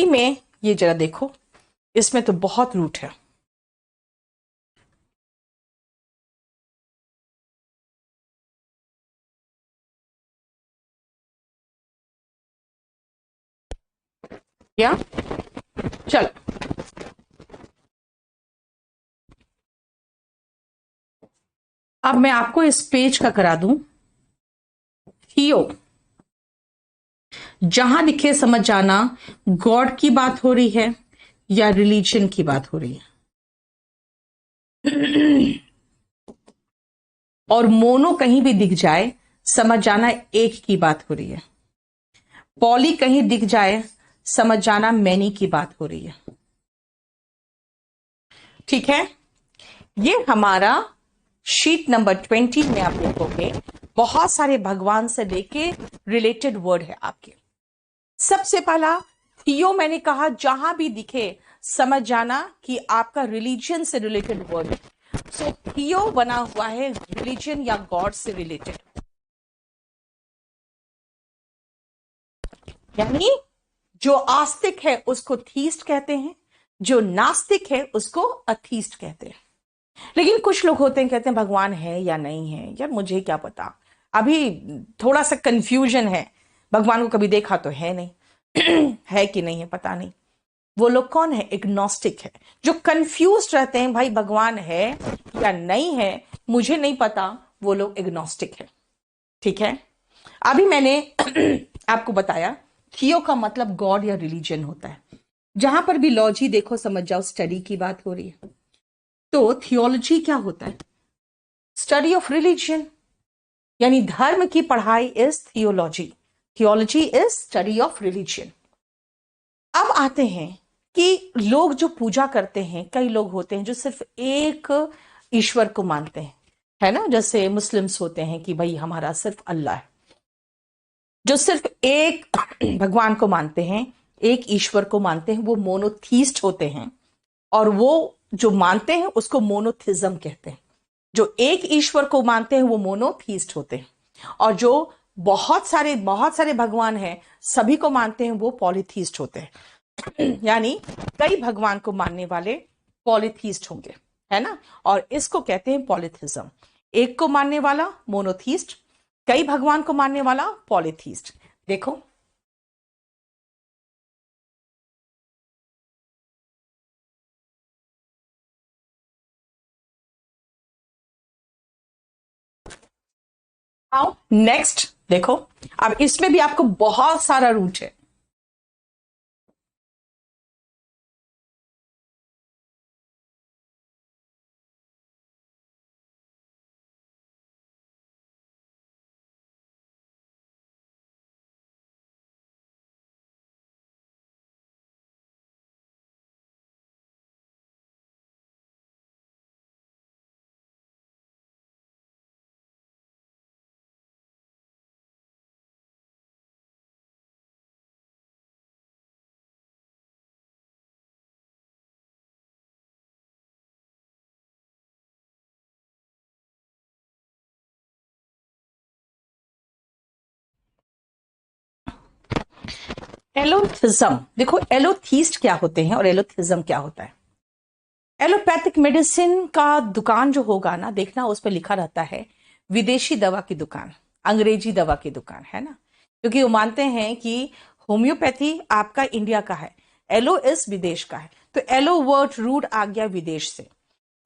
में ये जरा देखो, इसमें तो बहुत रूट है। क्या? चलो, अब मैं आपको इस पेज का करा दूं। थियो, जहां लिखे समझ जाना गॉड की बात हो रही है या रिलीजन की बात हो रही है। और मोनो कहीं भी दिख जाए, समझ जाना एक की बात हो रही है। पॉली कहीं दिख जाए, समझ जाना मैनी की बात हो रही है। ठीक है, ये हमारा शीट नंबर 20 में आप देखोगे बहुत सारे भगवान से लेके रिलेटेड वर्ड है आपके। सबसे पहला थियो, मैंने कहा जहां भी दिखे समझ जाना कि आपका रिलीजन से रिलेटेड वर्ड है। सो थियो बना हुआ है रिलीजन या गॉड से रिलेटेड, यानी जो आस्तिक है उसको थीस्ट कहते हैं, जो नास्तिक है उसको अथीस्ट कहते हैं। लेकिन कुछ लोग होते हैं कहते हैं भगवान है या नहीं है, यार मुझे क्या पता, अभी थोड़ा सा कंफ्यूजन है, भगवान को कभी देखा तो है नहीं है कि नहीं है पता नहीं। वो लोग कौन है? एग्नोस्टिक है, जो कंफ्यूज रहते हैं भाई भगवान है या नहीं है मुझे नहीं पता, वो लोग एग्नोस्टिक है। ठीक है, अभी मैंने आपको बताया थियो का मतलब गॉड या रिलीजन होता है। जहां पर भी लॉजी देखो समझ जाओ स्टडी की बात हो रही है। तो थियोलॉजी क्या होता है? स्टडी ऑफ रिलीजन, यानी धर्म की पढ़ाई is theology. Theology is study of religion. अब आते हैं कि लोग जो पूजा करते हैं, कई लोग होते हैं जो सिर्फ एक ईश्वर को मानते हैं, है ना, जैसे मुस्लिम्स होते हैं कि भाई हमारा सिर्फ अल्लाह है, जो सिर्फ एक भगवान को मानते हैं, एक ईश्वर को मानते हैं, वो मोनोथीस्ट होते हैं। और वो जो मानते हैं उसको मोनोथिज्म कहते हैं। जो एक ईश्वर को मानते हैं वो मोनोथीस्ट होते हैं, और जो बहुत सारे भगवान हैं सभी को मानते हैं वो पॉलीथीस्ट होते हैं। यानी कई भगवान को मानने वाले पॉलीथीस्ट होंगे, है ना, और इसको कहते हैं पॉलीथिज्म। एक को मानने वाला मोनोथीस्ट, कई भगवान को मानने वाला पॉलीथीस्ट। देखो, आओ नेक्स्ट देखो, अब इसमें भी आपको बहुत सारा रूट है। एलोथिज्म देखो, एलोथीस्ट क्या होते हैं और एलोथिज्म क्या होता है। एलोपैथिक मेडिसिन का दुकान जो होगा ना, देखना उस पर लिखा रहता है विदेशी दवा की दुकान, अंग्रेजी दवा की दुकान, है ना, क्योंकि वो मानते हैं कि होम्योपैथी आपका इंडिया का है, एलो इस विदेश का है। तो एलो वर्ड रूट आ गया विदेश से।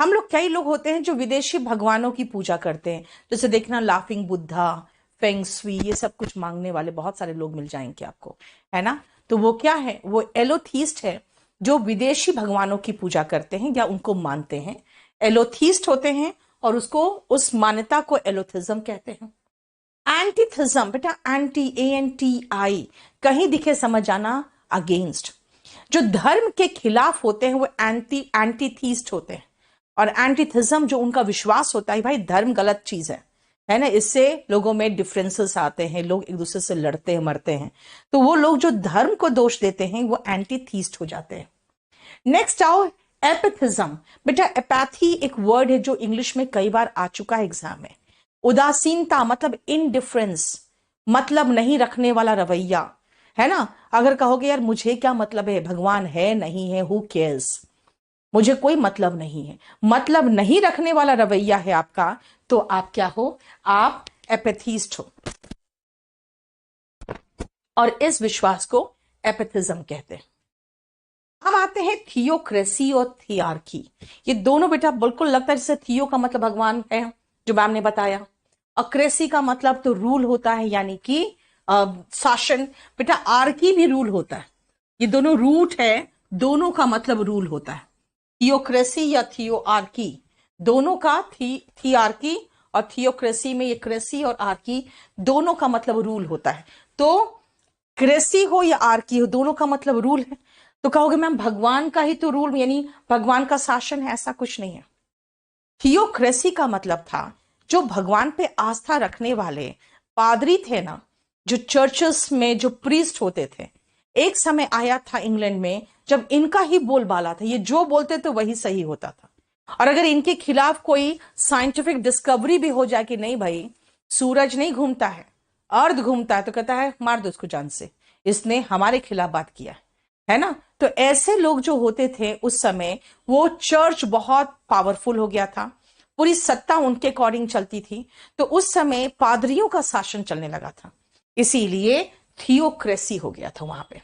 हम लोग, कई लोग होते हैं जो विदेशी भगवानों की पूजा करते हैं, जैसे देखना लाफिंग बुद्धा, फेंग सुई, ये सब कुछ मांगने वाले बहुत सारे लोग मिल जाएंगे आपको, है ना। तो वो क्या है? वो एलोथीस्ट है, जो विदेशी भगवानों की पूजा करते हैं या उनको मानते हैं, एलोथीस्ट होते हैं, और उसको, उस मान्यता को एलोथिज्म कहते हैं। एंटीथिज्म बेटा, एंटी, ANTI, कहीं दिखे समझ जाना अगेंस्ट। जो धर्म के खिलाफ होते हैं वो एंटीथीस्ट होते हैं। और एंटीथिज्म जो उनका विश्वास होता है भाई धर्म गलत चीज है ना, इससे लोगों में डिफरेंसेस आते हैं, लोग एक दूसरे से लड़ते हैं मरते हैं। तो वो लोग जो धर्म को दोष देते हैं वो एंटीथीस्ट हो जाते हैं। नेक्स्ट आओ एपैथिज्म। बेटा एपैथी एक वर्ड है जो इंग्लिश में कई बार आ चुका है एग्जाम में। उदासीनता मतलब इनडिफरेंस, मतलब नहीं रखने वाला रवैया, है ना। अगर कहोगे यार मुझे क्या मतलब है, भगवान है नहीं है, हु केयर्स, मुझे कोई मतलब नहीं है, मतलब नहीं रखने वाला रवैया है आपका, तो आप क्या हो, आप एपेथीस्ट हो। और इस विश्वास को एपेथिज्म कहते हैं। अब आते हैं थियोक्रेसी और थियार्की। ये दोनों बेटा बिल्कुल लगता है जैसे थियो का मतलब भगवान है, जो मैम ने बताया, और क्रेसी का मतलब तो रूल होता है, यानी कि शासन। बेटा आर्की भी रूल होता है, ये दोनों रूट है, दोनों का मतलब रूल होता है। थियोक्रेसी या थियो आर्की, दोनों का थियार्की और थियोक्रेसी में ये क्रेसी और आर्की दोनों का मतलब रूल होता है। तो क्रेसी हो या आर्की हो, दोनों का मतलब रूल है। तो कहोगे मैम भगवान का ही तो रूल, यानी भगवान का शासन है, ऐसा कुछ नहीं है। थियोक्रेसी का मतलब था जो भगवान पे आस्था रखने वाले पादरी थे ना, जो चर्चेस में जो प्रीस्ट होते थे, एक समय आया था इंग्लैंड में जब इनका ही बोलबाला था, ये जो बोलते थे वही सही होता था। और अगर इनके खिलाफ कोई साइंटिफिक डिस्कवरी भी हो जाए कि नहीं भाई सूरज नहीं घूमता है, अर्थ घूमता है, तो कहता है मार दो इसको जान से, इसने हमारे खिलाफ बात किया है ना। तो ऐसे लोग जो होते थे उस समय, वो चर्च बहुत पावरफुल हो गया था, पूरी सत्ता उनके अकॉर्डिंग चलती थी। तो उस समय पादरियों का शासन चलने लगा था, इसीलिए थियोक्रेसी हो गया था वहां पे।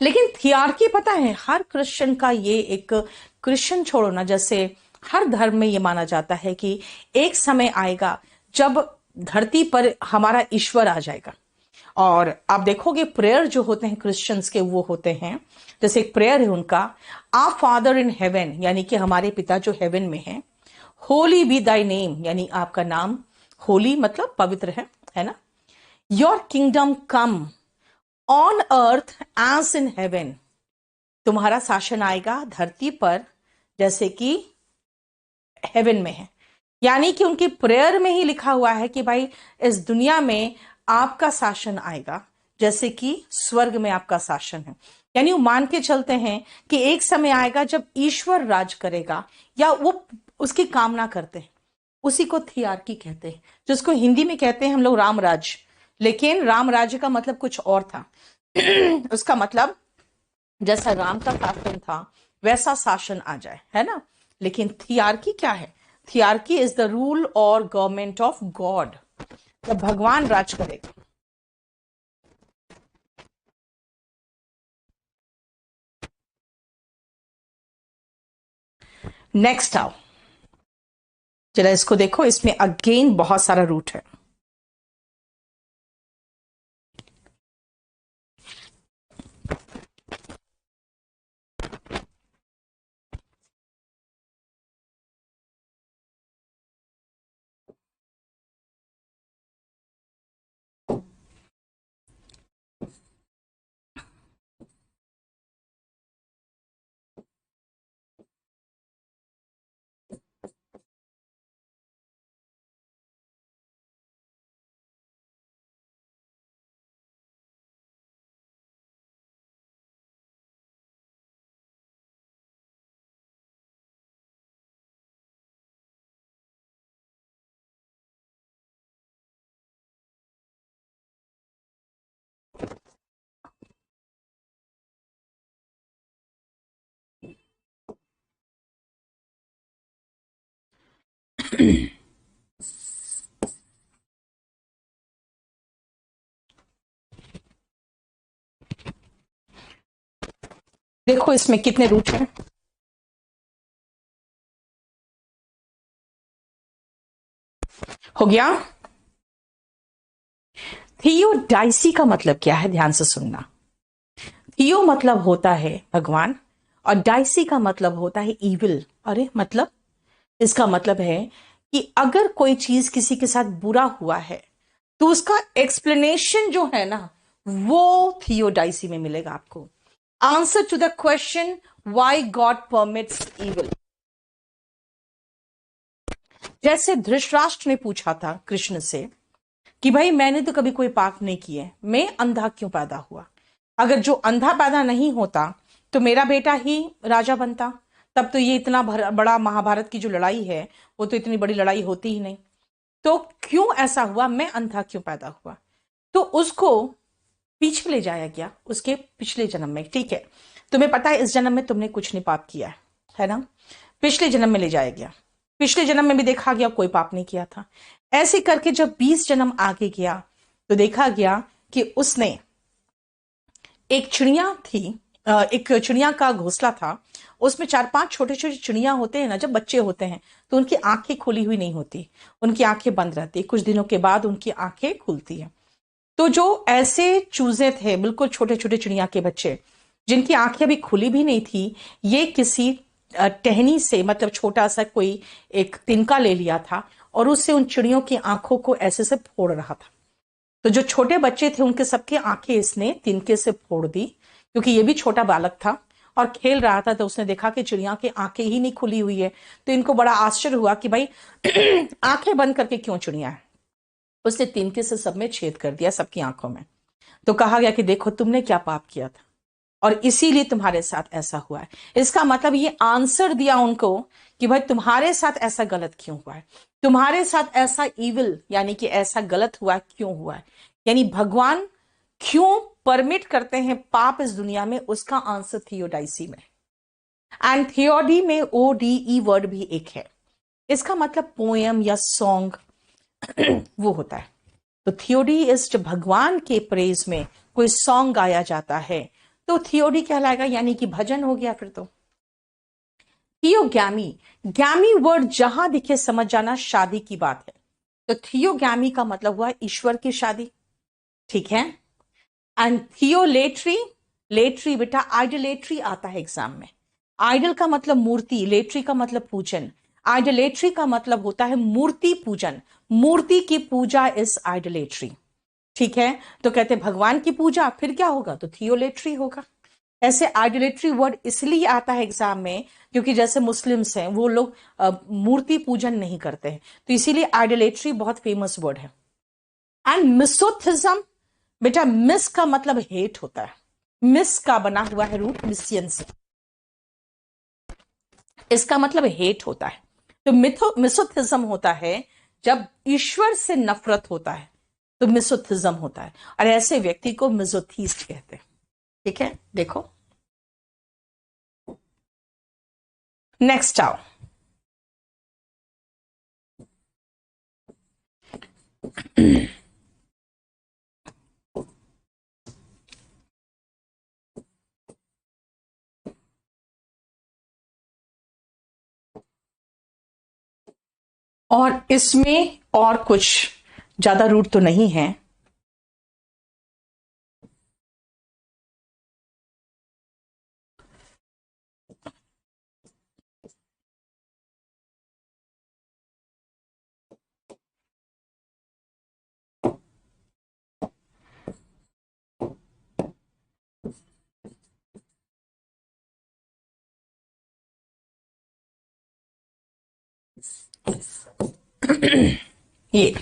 लेकिन थियार्की पता है हर क्रिश्चियन का ये एक, क्रिश्चियन छोड़ो ना, जैसे हर धर्म में ये माना जाता है कि एक समय आएगा जब धरती पर हमारा ईश्वर आ जाएगा। और आप देखोगे प्रेयर जो होते हैं क्रिश्चियंस के, वो होते हैं जैसे एक प्रेयर है उनका, आ फादर इन हेवन, यानी कि हमारे पिता जो हेवन में है, होली बी दाई नेम, यानी आपका नाम, होली मतलब पवित्र है ना, your kingdom come on earth as in heaven, तुम्हारा शासन आएगा धरती पर जैसे कि हेवन में है। यानी कि उनकी प्रेयर में ही लिखा हुआ है कि भाई इस दुनिया में आपका शासन आएगा जैसे कि स्वर्ग में आपका शासन है। यानी वो मान के चलते हैं कि एक समय आएगा जब ईश्वर राज करेगा, या वो उसकी कामना करते हैं, उसी को थियार्की कहते हैं, जिसको हिंदी में कहते हैं हम लोग राम राज। लेकिन राम राज्य का मतलब कुछ और था। उसका मतलब जैसा राम का शासन था वैसा शासन आ जाए, है ना। लेकिन थियार्की क्या है, थियार्की इज द रूल और गवर्नमेंट ऑफ गॉड, जब भगवान राज करेगा। नेक्स्ट आओ, जरा इसको देखो, इसमें अगेन बहुत सारा रूट है। देखो इसमें कितने रूट हैं। हो गया। थियोडाइसी का मतलब क्या है, ध्यान से सुनना। थियो मतलब होता है भगवान, और डाइसी का मतलब होता है इविल। अरे मतलब, इसका मतलब है कि अगर कोई चीज किसी के साथ बुरा हुआ है तो उसका एक्सप्लेनेशन जो है ना, वो थियोडाइसी में मिलेगा आपको। Answer to the question why God permits evil. जैसे धृतराष्ट्र ने पूछा था कृष्ण से कि भाई मैंने तो कभी कोई पाप नहीं किए, मैं अंधा क्यों पैदा हुआ, अगर जो अंधा पैदा नहीं होता तो मेरा बेटा ही राजा बनता, तब तो ये इतना बड़ा महाभारत की जो लड़ाई है वो तो इतनी बड़ी लड़ाई होती ही नहीं। तो क्यों ऐसा हुआ, मैं अंधा क्यों पैदा हुआ। तो उसको पीछे ले जाया गया उसके पिछले जन्म में, ठीक है। तुम्हें पता है इस जन्म में तुमने कुछ नहीं पाप किया है ना। पिछले जन्म में ले जाया गया, पिछले जन्म में भी देखा गया कोई पाप नहीं किया था। ऐसे करके जब 20 जन्म आगे गया तो देखा गया कि उसने एक चिड़िया थी, एक चिड़िया का घोंसला था, उसमें 4-5 छोटे छोटे चिड़िया होते हैं ना, जब बच्चे होते हैं तो उनकी आंखें खुली हुई नहीं होती, उनकी आंखें बंद रहती, कुछ दिनों के बाद उनकी आंखें खुलती है। तो जो ऐसे चूजे थे बिल्कुल छोटे छोटे चिड़िया के बच्चे, जिनकी आंखें अभी खुली भी नहीं थी, ये किसी टहनी से, मतलब छोटा सा कोई एक तिनका ले लिया था और उससे उन चिड़ियों की आंखों को ऐसे से फोड़ रहा था। तो जो छोटे बच्चे थे उनके सबके आंखें इसने तिनके से फोड़ दी, क्योंकि ये भी छोटा बालक था और खेल रहा था। तो उसने देखा कि चिड़िया की आंखें ही नहीं खुली हुई है, तो इनको बड़ा आश्चर्य हुआ कि भाई आंखें बंद करके क्यों चिड़िया है। उसने तिनके से सब में छेद कर दिया, सबकी आंखों में। तो कहा गया कि देखो तुमने क्या पाप किया था और इसीलिए तुम्हारे साथ ऐसा हुआ है। इसका मतलब ये आंसर दिया उनको कि भाई तुम्हारे साथ ऐसा गलत क्यों हुआ है, तुम्हारे साथ ऐसा इविल यानी कि ऐसा गलत हुआ क्यों हुआ है, यानी भगवान क्यों परमिट करते हैं पाप इस दुनिया में, उसका आंसर थियोडाइसी में। एंड थियोडी में ODE वर्ड भी एक है, इसका मतलब पोएम या सॉन्ग वो होता है। तो थियोडी इज जब भगवान के प्रेज में कोई सॉन्ग गाया जाता है तो थियोडी कहलाएगा, यानी कि भजन हो गया फिर तो। थियोगैमी, गैमी वर्ड जहां दिखे समझ जाना शादी की बात है। तो थियोगैमी का मतलब हुआ ईश्वर की शादी, ठीक है। एंड थियोलेट्री, लेट्री बेटा आइडलेट्री आता है एग्जाम में। आइडल का मतलब मूर्ति, लेट्री का मतलब पूजन। आइडलेट्री का मतलब होता है मूर्ति पूजन, मूर्ति की पूजा इज आइडलेट्री, ठीक है। तो कहते भगवान की पूजा, फिर क्या होगा, तो थियोलेट्री होगा। ऐसे आइडोलेट्री वर्ड इसलिए आता है एग्जाम में क्योंकि जैसे मुस्लिम्स हैं वो लोग मूर्ति पूजन नहीं करते हैं, तो इसीलिए आइडोलेट्री बहुत फेमस वर्ड है। एंड मिसोथिज्म, बेटा मिस का मतलब हेट होता है, मिस का बना हुआ है रूट मिसियन से, इसका मतलब हेट होता है। तो मिसोथिज्म होता है जब ईश्वर से नफरत होता है, तो मिसोथिज्म होता है, और ऐसे व्यक्ति को मिजोथीस्ट कहते हैं, ठीक है। देखो नेक्स्ट आओ। और इसमें और कुछ ज्यादा रूट तो नहीं है। ये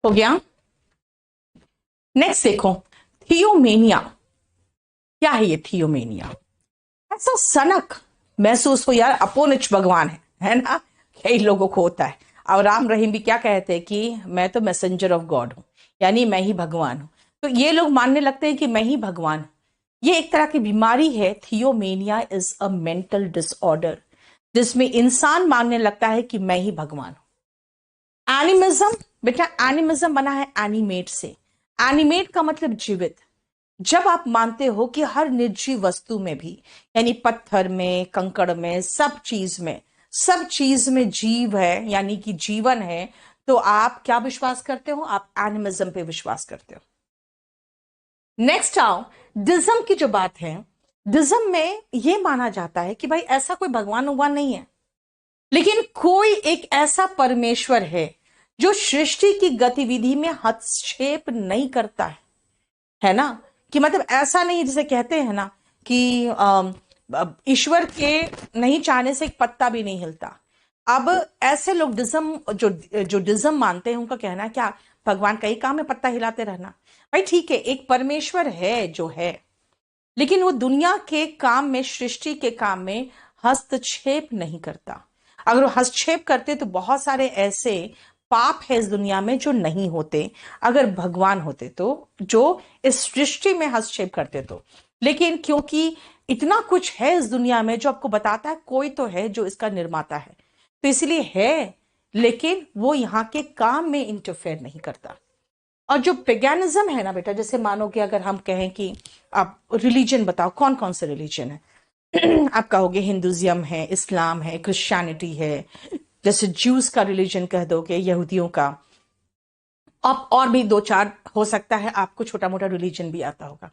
हो गया। नेक्स्ट देखो, थियोमेनिया। क्या है ये थियोमेनिया? ऐसा सनक महसूस हो यार अपोनिच भगवान है ना, कई लोगों को होता है। और राम रहीम भी क्या कहते हैं कि मैं तो मैसेंजर ऑफ गॉड हूं, यानी मैं ही भगवान हूं। तो ये लोग मानने लगते हैं कि मैं ही भगवान हूं। ये एक तरह की बीमारी है। थियोमेनिया इज अ मेंटल डिसऑर्डर जिसमें इंसान मानने लगता है कि मैं ही भगवान हूं। एनिमिज्म, बेटा एनिमिज्म बना है एनिमेट से। एनिमेट का मतलब जीवित। जब आप मानते हो कि हर निर्जीव वस्तु में भी, यानी पत्थर में, कंकड़ में, सब चीज में जीव है, यानी कि जीवन है, तो आप क्या विश्वास करते हो? आप एनिमिज्म पे विश्वास करते हो। नेक्स्ट आओ, डिज्म की जो बात है, डिज्म में यह माना जाता है कि भाई ऐसा कोई भगवान उगवान नहीं है, लेकिन कोई एक ऐसा परमेश्वर है जो सृष्टि की गतिविधि में हस्तक्षेप नहीं करता है ना, कि मतलब ऐसा नहीं जैसे कहते हैं ना कि ईश्वर के नहीं चाहने से एक पत्ता भी नहीं हिलता। अब ऐसे लोग डिज्म जो डिज्म मानते हैं उनका कहना है क्या भगवान का ही काम है पत्ता हिलाते रहना? भाई ठीक है, एक परमेश्वर है जो है, लेकिन वो दुनिया के काम में, सृष्टि के काम में हस्तक्षेप नहीं करता। अगर वो हस्तक्षेप करते तो बहुत सारे ऐसे पाप है इस दुनिया में जो नहीं होते अगर भगवान होते तो, जो इस सृष्टि में हस्तक्षेप करते तो। लेकिन क्योंकि इतना कुछ है इस दुनिया में जो आपको बताता है कोई तो है जो इसका निर्माता है, तो इसलिए है, लेकिन वो यहाँ के काम में इंटरफेयर नहीं करता। और जो पेगैनिज्म है ना बेटा, जैसे मानो कि अगर हम कहें कि आप रिलीजन बताओ कौन कौन से रिलीजन है आप कहोगे हिंदुइज्म है, इस्लाम है, क्रिश्चियनिटी है, जैसे ज्यूज का रिलीजन कह दोगे, यहूदियों का। अब और भी दो चार हो सकता है आपको छोटा मोटा रिलीजन भी आता होगा।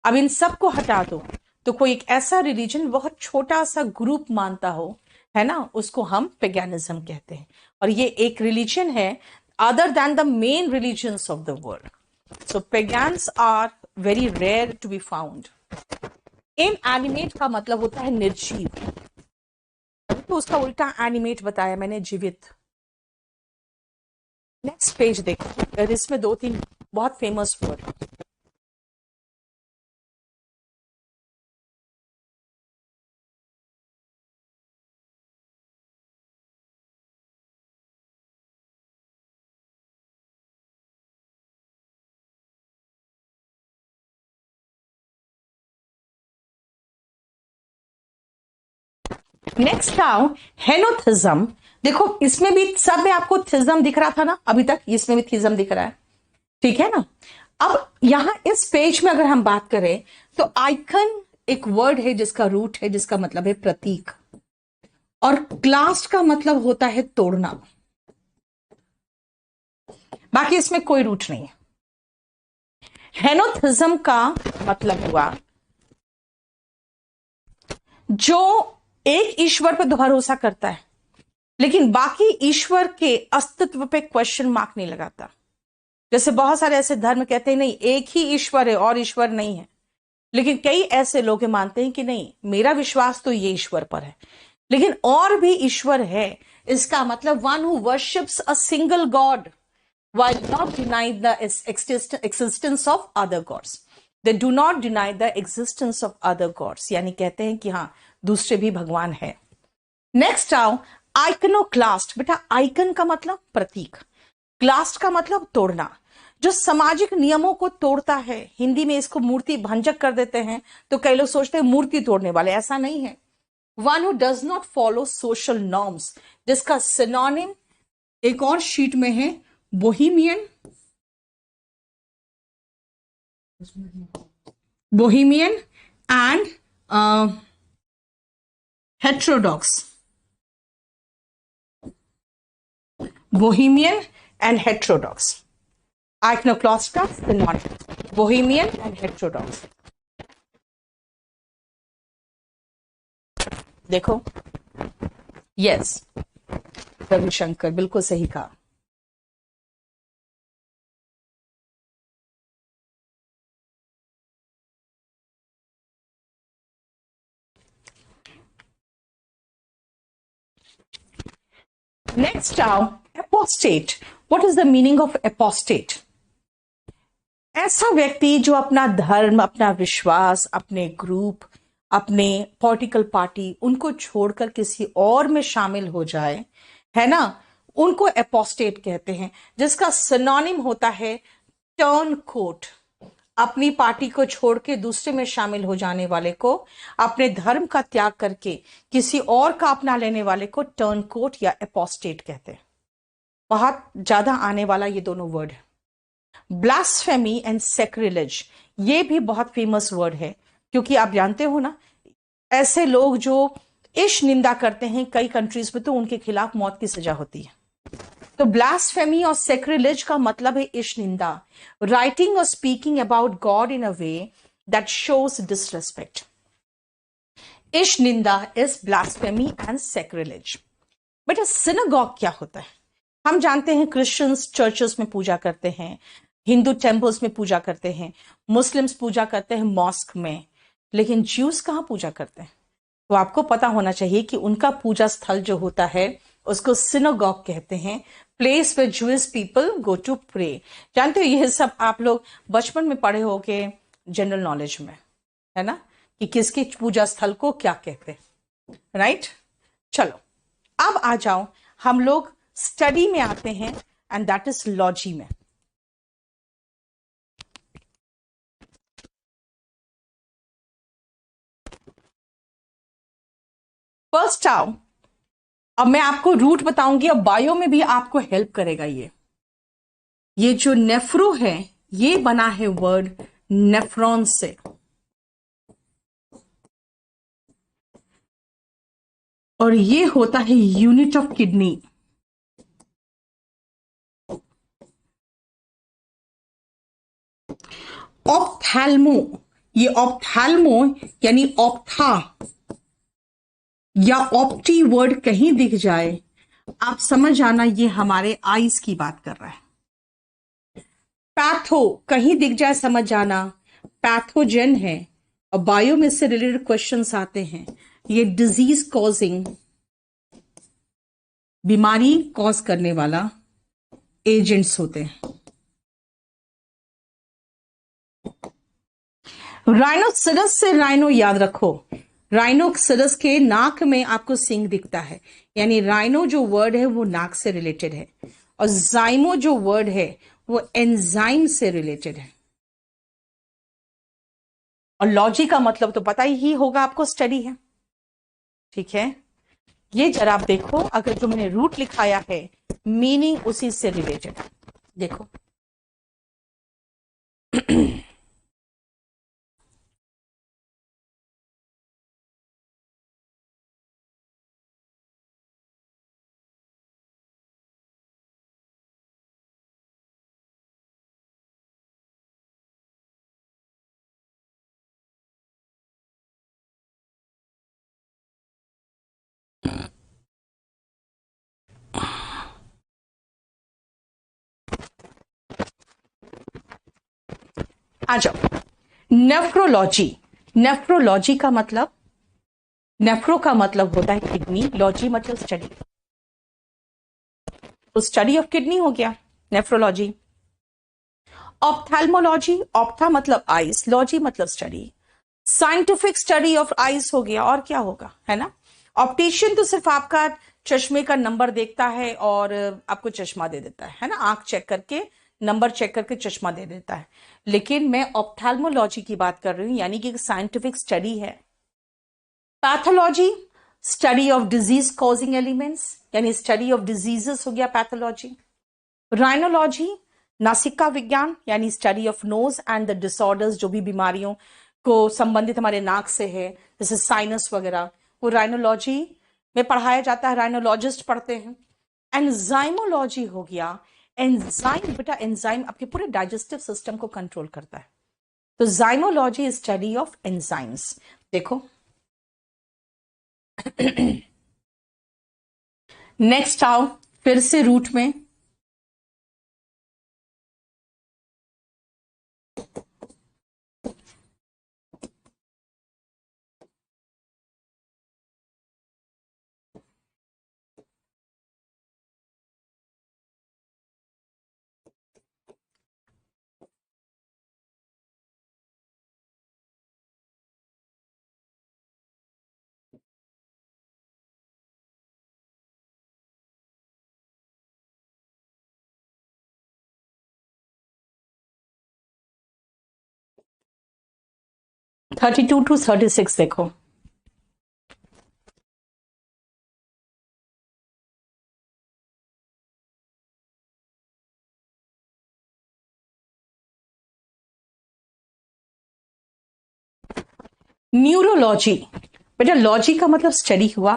अब इन सबको हटा दो तो कोई एक ऐसा रिलीजन बहुत छोटा सा ग्रुप मानता हो, है ना, उसको हम पेगैनिज्म कहते हैं। और ये एक रिलीजन है other than the main religions of the world. So pagans are very rare to be found. Inanimate का मतलब होता है निर्जीव, तो उसका उल्टा एनिमेट बताया मैंने, जीवित। नेक्स्ट पेज देखो, इसमें दो तीन बहुत famous word. Next now henotheism. देखो इसमें भी, सब में आपको थिज्म दिख रहा था ना अभी तक, इसमें भी थिज्म दिख रहा है, ठीक है ना। अब यहां इस पेज में अगर हम बात करें तो आइकन एक वर्ड है जिसका रूट है, जिसका मतलब है प्रतीक, और क्लास्ट का मतलब होता है तोड़ना। बाकी इसमें कोई रूट नहीं है। हेनोथिज्म का मतलब हुआ जो एक ईश्वर पर भरोसा करता है लेकिन बाकी ईश्वर के अस्तित्व पे क्वेश्चन मार्क नहीं लगाता। जैसे बहुत सारे ऐसे धर्म कहते हैं नहीं एक ही ईश्वर है और ईश्वर नहीं है, लेकिन कई ऐसे लोग मानते हैं कि नहीं मेरा विश्वास तो ये ईश्वर पर है लेकिन और भी ईश्वर है। इसका मतलब one who worships a single God while not denying the existence of other gods. They do not deny the existence of other gods. यानी कहते हैं कि हाँ दूसरे भी भगवान है। नेक्स्ट आओ आइकनोक्लास्ट। बेटा आइकन का मतलब प्रतीक, क्लास्ट का मतलब तोड़ना, जो सामाजिक नियमों को तोड़ता है। हिंदी में इसको मूर्ति भंजक कर देते हैं, तो कई लोग सोचते हैं मूर्ति तोड़ने वाले, ऐसा नहीं है। One who does not follow social norms, जिसका सिनोनिम एक और शीट में है, bohemian, bohemian and heterodox. Bohemian and heterodox, iconoclast का सिनोनिम बोहेमियन एंड हेट्रोडॉक्स। देखो यस रविशंकर बिल्कुल सही कहा। Next now, apostate. What is the meaning of apostate? ऐसा व्यक्ति जो अपना धर्म, अपना विश्वास, अपने ग्रुप, अपने पॉलिटिकल पार्टी उनको छोड़कर किसी और में शामिल हो जाए, है ना, उनको एपोस्टेट कहते हैं, जिसका सिनोनिम होता है टर्न कोट। अपनी पार्टी को छोड़ के दूसरे में शामिल हो जाने वाले को, अपने धर्म का त्याग करके किसी और का अपना लेने वाले को टर्न कोट या एपोस्टेट कहते हैं। बहुत ज्यादा आने वाला ये दोनों वर्ड है। ब्लास्फेमी एंड सैक्रिलेज, ये भी बहुत फेमस वर्ड है, क्योंकि आप जानते हो ना ऐसे लोग जो ईश निंदा करते हैं कई कंट्रीज में तो उनके खिलाफ मौत की सजा होती है। तो ब्लास्फेमी और सैक्रिलेज का मतलब है ईश निंदा, राइटिंग और speaking about God in a way that shows disrespect. ईश निंदा इज ब्लास्फेमी एंड सैक्रिलेज। बेटा सिनेगॉग क्या होता है? हम जानते हैं क्रिश्चियंस चर्चेस में पूजा करते हैं, हिंदू टेम्पल्स में पूजा करते हैं, मुस्लिम्स पूजा करते हैं मॉस्क में, लेकिन ज्यूस कहाँ पूजा करते हैं? तो आपको पता होना चाहिए कि उनका पूजा स्थल जो होता है उसको सिनोगॉग कहते हैं, place where Jewish people go to pray. जानते हो ये सब आप लोग बचपन में पढ़े होगे जनरल नॉलेज में, है ना, कि किसके पूजा स्थल को क्या कहते हैं, राइट। चलो अब आ जाओ, हम लोग स्टडी में आते हैं, एंड दैट इज लॉजी में। फर्स्ट आओ, अब मैं आपको रूट बताऊंगी, अब बायो में भी आपको हेल्प करेगा ये जो नेफ्रो है ये बना है वर्ड नेफ्रॉन से, और ये होता है यूनिट ऑफ किडनी। ऑप्थैल्मो, ये ऑप्थैल्मो यानी ऑप्था या ऑप्टी वर्ड कहीं दिख जाए, आप समझ आना ये हमारे आईज की बात कर रहा है। पैथो कहीं दिख जाए समझ जाना पैथोजेन है, और बायो में से रिलेटेड क्वेश्चंस आते हैं, ये डिजीज कॉजिंग, बीमारी कॉज करने वाला एजेंट्स होते हैं। राइनोसिरस से राइनो याद रखो, राइनोसिरस के नाक में आपको सिंग दिखता है, यानी राइनो जो वर्ड है वो नाक से रिलेटेड है, और जाइमो जो वर्ड है वो एंजाइम से रिलेटेड है। और लॉजी का मतलब तो पता ही होगा आपको, स्टडी है, ठीक है। ये जरा आप देखो, अगर जो मैंने रूट लिखाया है मीनिंग उसी से रिलेटेड है, देखो। आ जाओ, नेफ्रोलॉजी। नेफ्रोलॉजी का मतलब, नेफ्रो का मतलब होता है किडनी, लॉजी मतलब स्टडी, तो स्टडी ऑफ किडनी हो गया नेफ्रोलॉजी। ऑप्थेल्मोलॉजी, ऑप्था मतलब आइज, लॉजी मतलब study, scientific study of eyes हो गया, और क्या होगा, है ना। ऑप्टिशियन तो सिर्फ आपका चश्मे का नंबर देखता है और आपको चश्मा दे देता है ना, आंख चेक करके नंबर चेक करके चश्मा दे देता है, लेकिन मैं ऑप्थेल्मोलॉजी की बात कर रही हूं, यानी कि साइंटिफिक स्टडी है। Pathology, study of disease causing elements, यानी स्टडी ऑफ डिजीजेस हो गया पैथोलॉजी। राइनोलॉजी, नासिका विज्ञान, यानी study of nose and the disorders, जो भी बीमारियों को संबंधित हमारे नाक से है, जैसे साइनस वगैरह, वो राइनोलॉजी में पढ़ाया जाता है, राइनोलॉजिस्ट पढ़ते हैं। एंजाइमोलॉजी हो गया, एंजाइम, बेटा एंजाइम आपके पूरे डाइजेस्टिव सिस्टम को कंट्रोल करता है, तो जाइमोलॉजी इज स्टडी ऑफ एंजाइम्स। देखो नेक्स्ट आओ, फिर से रूट में, थर्टी टू टू 36 देखो। न्यूरोलॉजी, बेटा लॉजी का मतलब स्टडी हुआ,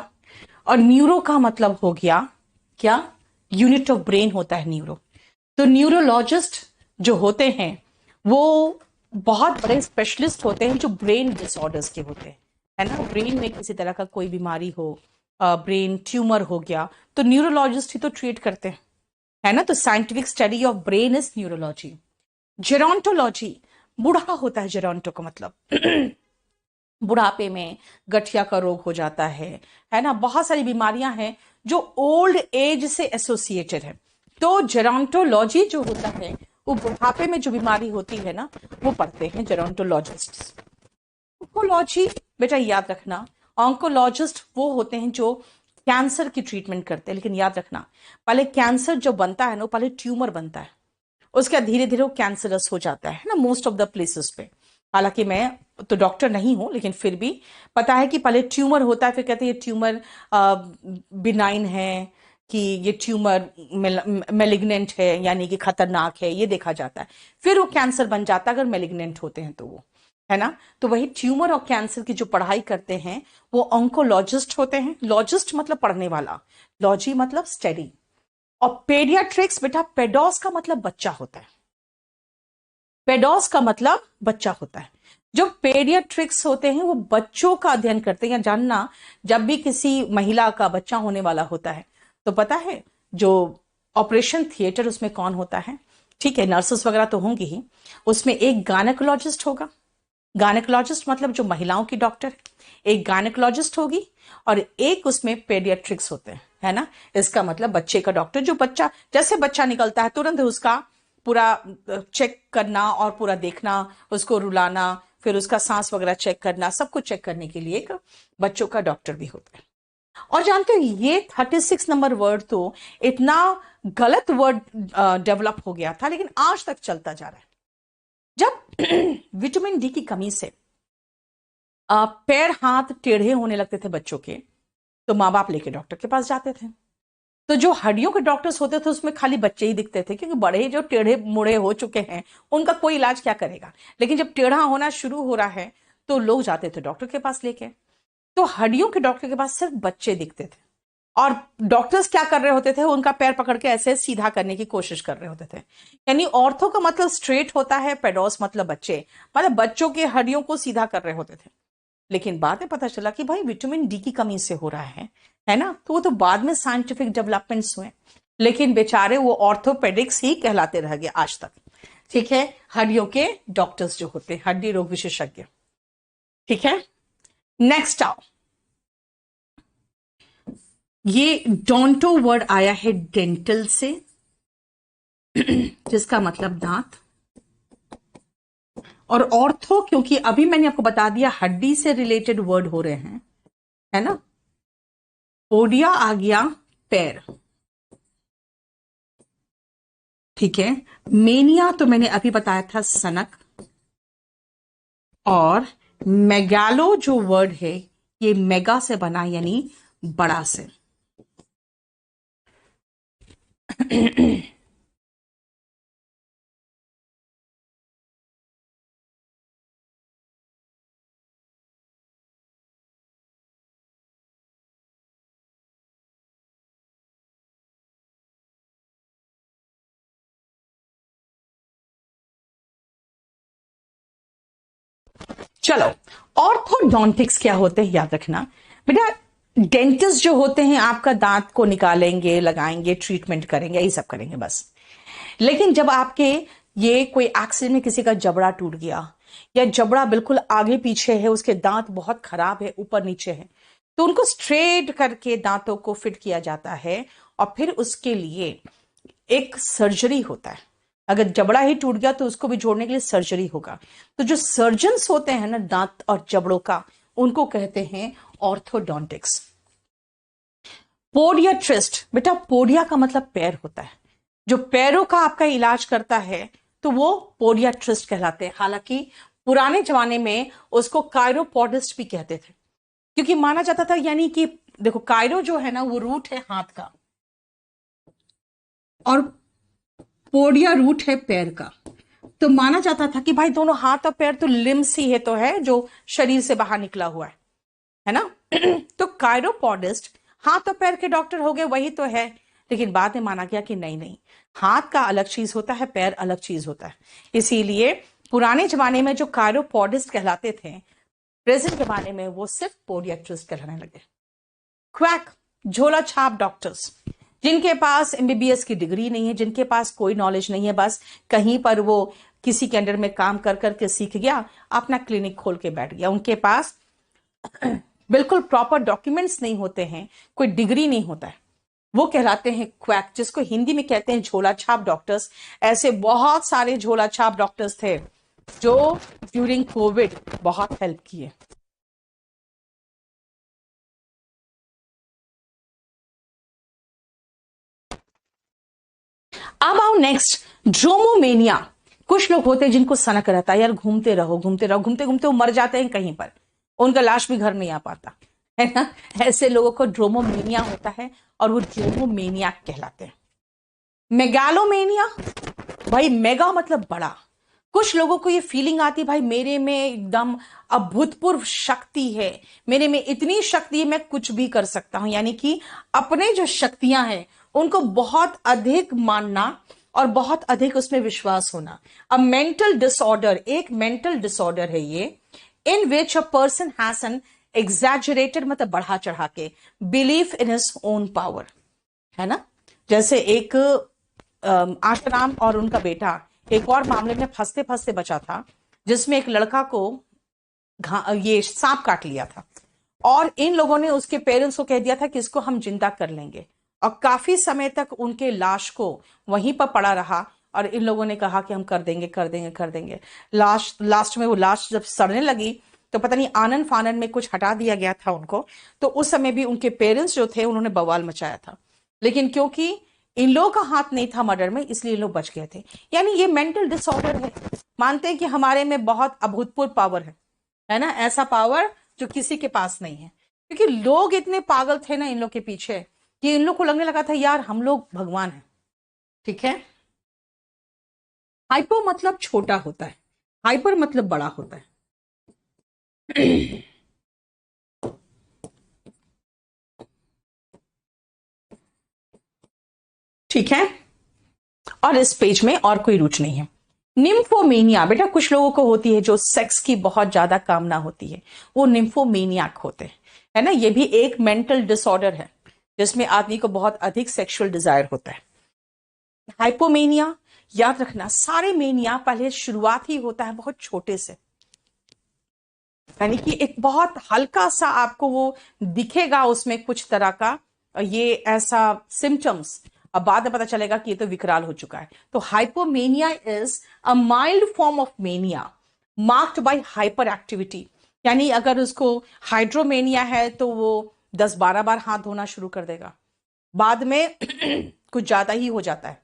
और न्यूरो का मतलब हो गया क्या, यूनिट ऑफ ब्रेन होता है न्यूरो। तो न्यूरोलॉजिस्ट जो होते हैं वो बहुत बड़े स्पेशलिस्ट होते हैं जो ब्रेन डिसऑर्डर्स के होते हैं, है ना। ब्रेन में किसी तरह का कोई बीमारी हो, ब्रेन ट्यूमर हो गया, तो न्यूरोलॉजिस्ट ही तो ट्रीट करते हैं, है ना। तो scientific study of brain is neurology. Gerontology, बूढ़ा होता है जेरोंटो का मतलब बुढ़ापे में गठिया का रोग हो जाता है ना। बहुत सारी बीमारियां हैं जो ओल्ड एज से एसोसिएटेड है। तो जेरोंटोलॉजी जो होता है वो बुढ़ापे में जो बीमारी होती है ना वो पढ़ते हैं जेरोंटोलॉजिस्ट। ऑन्कोलॉजी बेटा याद रखना, ऑन्कोलॉजिस्ट वो होते हैं जो कैंसर की ट्रीटमेंट करते हैं। लेकिन याद रखना, पहले कैंसर जो बनता है ना, वो पहले ट्यूमर बनता है, उसके बाद धीरे धीरे वो कैंसरस हो जाता है ना, मोस्ट ऑफ द प्लेसेस पे। हालांकि मैं तो डॉक्टर नहीं हूं, लेकिन फिर भी पता है कि पहले ट्यूमर होता है, फिर कहते हैं ये ट्यूमर बिनाइन है कि ये ट्यूमर मेलिग्नेंट है, यानी कि खतरनाक है, ये देखा जाता है। फिर वो कैंसर बन जाता है अगर मेलिग्नेंट होते हैं तो वो, है ना। तो वही ट्यूमर और कैंसर की जो पढ़ाई करते हैं वो ऑन्कोलॉजिस्ट होते हैं। लॉजिस्ट मतलब पढ़ने वाला, लॉजी मतलब स्टडी। और पेडियाट्रिक्स बेटा, पेडोस का मतलब बच्चा होता है, पेडोस का मतलब बच्चा होता है। जो पेडियाट्रिक्स होते हैं वो बच्चों का अध्ययन करते हैं। जानना, जब भी किसी महिला का बच्चा होने वाला होता है तो पता है जो ऑपरेशन थिएटर उसमें कौन होता है? ठीक है, नर्सेस वगैरह तो होंगी ही, उसमें एक गायनेकोलॉजिस्ट होगा। गायनेकोलॉजिस्ट मतलब जो महिलाओं की डॉक्टर, एक गायनेकोलॉजिस्ट होगी और एक उसमें पेडियाट्रिक्स होते हैं, है ना। इसका मतलब बच्चे का डॉक्टर, जो बच्चा जैसे बच्चा निकलता है तुरंत उसका पूरा चेक करना और पूरा देखना, उसको रुलाना, फिर उसका सांस वगैरह चेक करना, सब कुछ चेक करने के लिए एक बच्चों का डॉक्टर भी होता है। और जानते हो ये 36 नंबर वर्ड तो इतना गलत वर्ड डेवलप हो गया था, लेकिन आज तक चलता जा रहा है। जब विटामिन डी की कमी से पैर हाथ टेढ़े होने लगते थे बच्चों के, तो माँ बाप लेके डॉक्टर के पास जाते थे। तो जो हड्डियों के डॉक्टर्स होते थे उसमें खाली बच्चे ही दिखते थे, क्योंकि बड़े जो टेढ़े मुड़े हो चुके हैं उनका कोई इलाज क्या करेगा। लेकिन जब टेढ़ा होना शुरू हो रहा है तो लोग जाते थे डॉक्टर के पास लेके। तो हड्डियों के डॉक्टर के पास सिर्फ बच्चे दिखते थे, और डॉक्टर्स क्या कर रहे होते थे, उनका पैर पकड़ के ऐसे सीधा करने की कोशिश कर रहे होते थे। यानी ऑर्थो का मतलब स्ट्रेट होता है, पेडोस मतलब बच्चे, मतलब बच्चों के हड्डियों को सीधा कर रहे होते थे। लेकिन बाद में पता चला कि भाई विटामिन डी की कमी से हो रहा है ना। तो वो तो बाद में साइंटिफिक डेवलपमेंट्स हुए, लेकिन बेचारे वो ऑर्थोपेडिक्स ही कहलाते रह गए आज तक। ठीक है, हड्डियों के डॉक्टर्स जो होते हैं, हड्डी रोग विशेषज्ञ। ठीक है, नेक्स्ट आओ। ये डोंटो वर्ड आया है डेंटल से, जिसका मतलब दांत। और ऑर्थो, क्योंकि अभी मैंने आपको बता दिया हड्डी से रिलेटेड वर्ड हो रहे हैं, है ना। पोडिया आ गया पैर, ठीक है। मेनिया तो मैंने अभी बताया था सनक। और मेगालो जो वर्ड है ये मेगा से बना, यानी बड़ा से। चलो, ऑर्थोडोंटिक्स क्या होते हैं याद रखना बेटा। डेंटिस्ट जो होते हैं आपका दांत को निकालेंगे, लगाएंगे, ट्रीटमेंट करेंगे, यही सब करेंगे बस। लेकिन जब आपके ये कोई एक्सीडेंट में किसी का जबड़ा टूट गया, या जबड़ा बिल्कुल आगे पीछे है, उसके दांत बहुत खराब है, ऊपर नीचे है, तो उनको स्ट्रेट करके दांतों को फिट किया जाता है। और फिर उसके लिए एक सर्जरी होता है। अगर जबड़ा ही टूट गया तो उसको भी जोड़ने के लिए सर्जरी होगा। तो जो सर्जन्स होते हैं ना दांत और जबड़ों का, उनको कहते हैं ऑर्थोडोंटिक्स। पोडियाट्रिस्ट बेटा, पोडिया का मतलब पैर होता है, जो पैरों का आपका इलाज करता है तो वो पोडियाट्रिस्ट कहलाते हैं। हालांकि पुराने जमाने में उसको कायरोपोडिस्ट भी कहते थे, क्योंकि माना जाता था, यानी कि देखो कायरो जो है ना वो रूट है हाथ का, और पोडिया रूट है पैर का। तो माना जाता था कि भाई दोनों हाथ और पैर तो लिम्स ही है, तो है जो शरीर से बाहर निकला हुआ है ना। तो कायरोपोडिस्ट हाथ और पैर के डॉक्टर हो गए, वही तो है। लेकिन बाद में माना गया कि नहीं नहीं, हाथ का अलग चीज होता है, पैर अलग चीज होता है। इसीलिए पुराने जमाने में जो कायरोपोडिस्ट कहलाते थे, प्रेजेंट जमाने में वो सिर्फ पोडियाट्रिस्ट कहलाने लगे। क्वैक, झोला छाप डॉक्टर्स, जिनके पास एमबीबीएस की डिग्री नहीं है, जिनके पास कोई नॉलेज नहीं है, बस कहीं पर वो किसी के अंडर में काम कर करके सीख गया, अपना क्लिनिक खोल के बैठ गया, उनके पास बिल्कुल प्रॉपर डॉक्यूमेंट्स नहीं होते हैं, कोई डिग्री नहीं होता है, वो कहलाते हैं क्वैक, जिसको हिंदी में कहते हैं झोला छाप डॉक्टर्स। ऐसे बहुत सारे झोला छाप डॉक्टर्स थे जो ड्यूरिंग कोविड बहुत हेल्प किए। अब आओ नेक्स्ट, ड्रोमोमेनिया। कुछ लोग होते हैं जिनको सनक रहता है, यार घूमते रहो घूमते रहो, घूमते घूमते वो मर जाते हैं कहीं पर, उनका लाश भी घर नहीं आ पाता है ना। ऐसे लोगों को ड्रोमोमेनिया होता है और वो ड्रोमोमेनिया कहलाते हैं। मेगालोमेनिया, भाई मेगा मतलब बड़ा। कुछ लोगों को ये फीलिंग आती, भाई मेरे में एकदम अभूतपूर्व शक्ति है, मेरे में इतनी शक्ति है, मैं कुछ भी कर सकता हूं, यानी कि अपने जो शक्तियां हैं उनको बहुत अधिक मानना और बहुत अधिक उसमें विश्वास होना। अ मेंटल डिसऑर्डर, एक मेंटल डिसऑर्डर है ये, in which a person has an exaggerated, मतलब बढ़ा चढ़ा के, belief in his own power, है ना। जैसे एक आशाराम और उनका बेटा एक और मामले में फंसते फंसते बचा था, जिसमें एक लड़का को ये सांप काट लिया था और इन लोगों ने उसके पेरेंट्स को कह दिया था कि इसको हम जिंदा कर लेंगे, और काफी समय तक उनके लाश को वहीं पर पड़ा रहा और इन लोगों ने कहा कि हम कर देंगे कर देंगे कर देंगे। लास्ट में वो लाश जब सड़ने लगी तो पता नहीं आनन फानन में कुछ हटा दिया गया था उनको, तो उस समय भी उनके पेरेंट्स जो थे उन्होंने बवाल मचाया था, लेकिन क्योंकि इन लोगों का हाथ नहीं था मर्डर में, इसलिए लोग बच गए थे। यानी ये मेंटल डिसऑर्डर है, मानते हैं कि हमारे में बहुत अभूतपूर्व पावर है ना, ऐसा पावर जो किसी के पास नहीं है, क्योंकि लोग इतने पागल थे ना इन लोग के पीछे कि इन लोग को लगने लगा था यार हम लोग भगवान हैं। ठीक है, हाइपो मतलब छोटा होता है, हाइपर मतलब बड़ा होता है। ठीक है, और इस पेज में और कोई रुचि नहीं है। निम्फोमेनिया, बेटा कुछ लोगों को होती है जो सेक्स की बहुत ज्यादा कामना होती है, वो निम्फोमेनियाक होते हैं, है ना। ये भी एक मेंटल डिसऑर्डर है जिसमें आदमी को बहुत अधिक सेक्सुअल डिजायर होता है। हाइपोमेनिया, याद रखना सारे मेनिया पहले शुरुआत ही होता है बहुत छोटे से, यानी कि एक बहुत हल्का सा आपको वो दिखेगा उसमें कुछ तरह का ये ऐसा सिम्टम्स, अब बाद में पता चलेगा कि ये तो विकराल हो चुका है। तो hypomania is a mild form of mania marked by hyper activity, यानी अगर उसको हाइड्रोमेनिया है तो वो 10-12 बार हाथ धोना शुरू कर देगा, बाद में कुछ ज्यादा ही हो जाता है,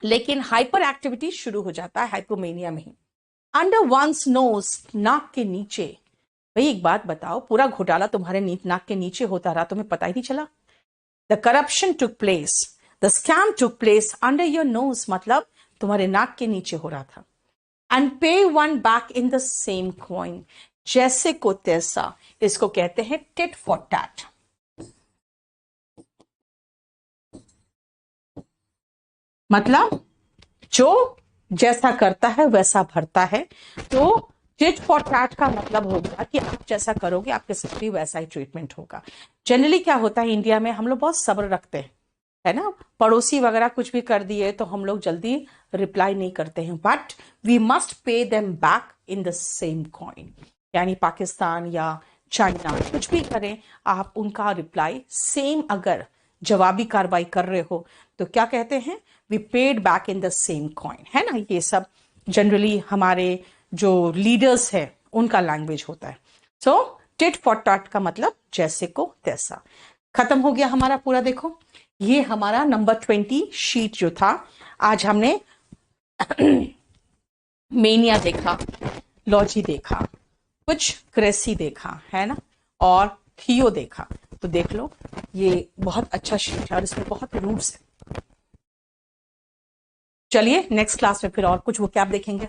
लेकिन हाइपर एक्टिविटी शुरू हो जाता है हाइपोमेनिया में ही। अंडर वंस नोज, नाक के नीचे, भाई एक बात बताओ, पूरा घोटाला तुम्हारे नाक के नीचे होता रहा, तुम्हें पता ही नहीं चला। The corruption took place, the scam took place under your nose, मतलब तुम्हारे नाक के नीचे हो रहा था। एंड पे one back in the same coin, जैसे को तैसा, इसको कहते हैं टिट फॉर टैट। मतलब जो जैसा करता है वैसा भरता है, तो टिट फॉर टैट का मतलब होगा कि आप जैसा करोगे आपके साथ भी वैसा ही ट्रीटमेंट होगा। जनरली क्या होता है इंडिया में, हम लोग बहुत सब्र रखते हैं, है ना, पड़ोसी वगैरह कुछ भी कर दिए तो हम लोग जल्दी रिप्लाई नहीं करते हैं, but we must pay them back in the same coin, यानी पाकिस्तान या चाइना कुछ भी करें आप उनका रिप्लाई सेम, अगर जवाबी कार्रवाई कर रहे हो तो क्या कहते हैं, we paid back in the same coin, है ना। ये सब जनरली हमारे जो लीडर्स है उनका लैंग्वेज होता है। सो टिट फॉर टैट का मतलब जैसे को तैसा। खत्म हो गया हमारा पूरा, देखो ये हमारा नंबर 20 शीट जो था, आज हमने मेनिया देखा, लॉजी देखा, कुछ क्रेसी देखा, है ना, और थियो देखा। तो देख लो ये बहुत अच्छा शीट है और इसमें बहुत रूट्स है। चलिए नेक्स्ट क्लास में फिर और कुछ वो क्या देखेंगे।